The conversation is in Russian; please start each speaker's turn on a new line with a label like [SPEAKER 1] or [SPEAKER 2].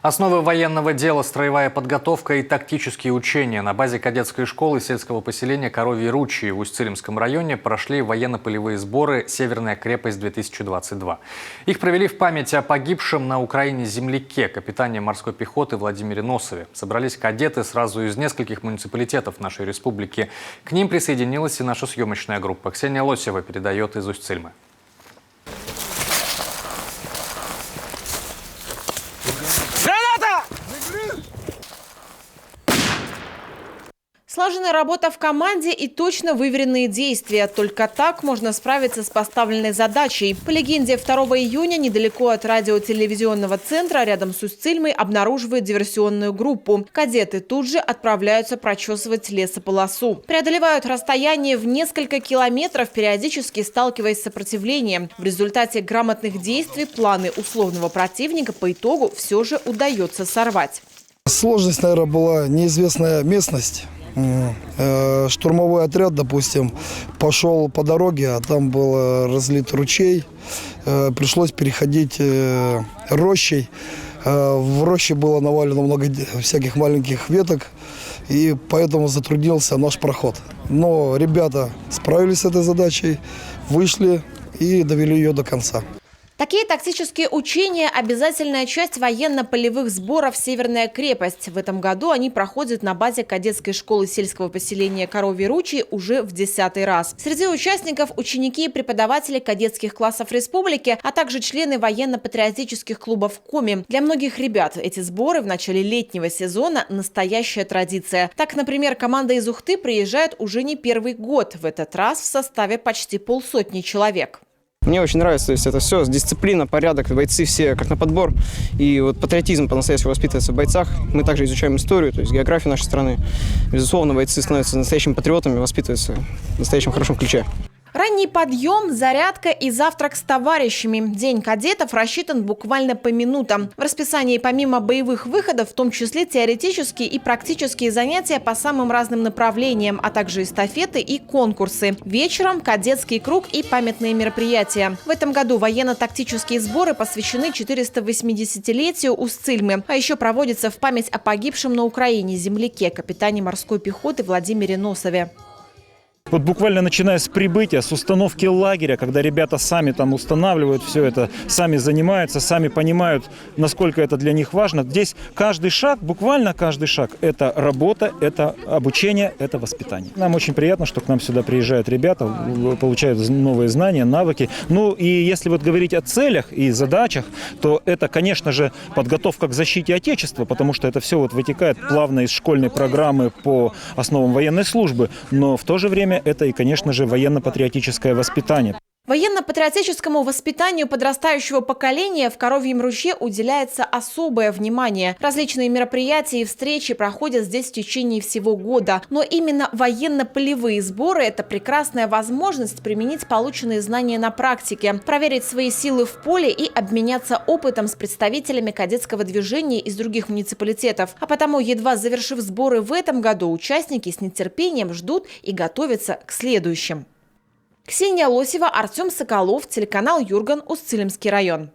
[SPEAKER 1] Основы военного дела, строевая подготовка и тактические учения на базе кадетской школы сельского поселения Коровьи Ручьи в Усть-Цилимском районе прошли военно-полевые сборы «Северная крепость-2022». Их провели в память о погибшем на Украине земляке, капитане морской пехоты Владимире Носове. Собрались кадеты сразу из нескольких муниципалитетов нашей республики. К ним присоединилась и наша съемочная группа. Ксения Лосева передает из Усть-Цилимы.
[SPEAKER 2] Слаженная работа в команде и точно выверенные действия. Только так можно справиться с поставленной задачей. По легенде, 2 июня недалеко от радиотелевизионного центра рядом с Усть-Цилимой обнаруживают диверсионную группу. Кадеты тут же отправляются прочесывать лесополосу. Преодолевают расстояние в несколько километров, периодически сталкиваясь с сопротивлением. В результате грамотных действий планы условного противника по итогу все же удается сорвать.
[SPEAKER 3] Сложность, наверное, была неизвестная местность. Штурмовой отряд, допустим, пошел по дороге, а там был разлит ручей. Пришлось переходить рощей. В роще было навалено много всяких маленьких веток, и поэтому затруднился наш проход. Но ребята справились с этой задачей, вышли и довели ее до конца.
[SPEAKER 2] Такие тактические учения – обязательная часть военно-полевых сборов «Северная крепость». В этом году они проходят на базе кадетской школы сельского поселения Коровьи Ручьи уже в 10-й раз. Среди участников – ученики и преподаватели кадетских классов республики, а также члены военно-патриотических клубов КОМИ. Для многих ребят эти сборы в начале летнего сезона – настоящая традиция. Так, например, команда из Ухты приезжает уже не первый год, в этот раз в составе почти полсотни человек.
[SPEAKER 4] Мне очень нравится, то есть это все, дисциплина, порядок, бойцы все как на подбор. И вот патриотизм по-настоящему воспитывается в бойцах. Мы также изучаем историю, то есть географию нашей страны. Безусловно, бойцы становятся настоящими патриотами, воспитываются в настоящем хорошем ключе.
[SPEAKER 2] Ранний подъем, зарядка и завтрак с товарищами. День кадетов рассчитан буквально по минутам. В расписании помимо боевых выходов, в том числе теоретические и практические занятия по самым разным направлениям, а также эстафеты и конкурсы. Вечером кадетский круг и памятные мероприятия. В этом году военно-тактические сборы посвящены 480-летию Усть-Цилимы. А еще проводится в память о погибшем на Украине земляке, капитане морской пехоты Владимире Носове.
[SPEAKER 5] Вот буквально начиная с прибытия, с установки лагеря, когда ребята сами там устанавливают все это, сами занимаются, сами понимают, насколько это для них важно. Здесь каждый шаг, буквально каждый шаг – это работа, это обучение, это воспитание. Нам очень приятно, что к нам сюда приезжают ребята, получают новые знания, навыки. Ну и если вот говорить о целях и задачах, то это, конечно же, подготовка к защите Отечества, потому что это все вот вытекает плавно из школьной программы по основам военной службы, но в то же время это и, конечно же, военно-патриотическое воспитание.
[SPEAKER 2] Военно-патриотическому воспитанию подрастающего поколения в Коровьем Ручье уделяется особое внимание. Различные мероприятия и встречи проходят здесь в течение всего года. Но именно военно-полевые сборы – это прекрасная возможность применить полученные знания на практике, проверить свои силы в поле и обменяться опытом с представителями кадетского движения из других муниципалитетов. А потому, едва завершив сборы в этом году, участники с нетерпением ждут и готовятся к следующим. Ксения Лосева, Артем Соколов, телеканал Юрган, Усть-Цилимский район.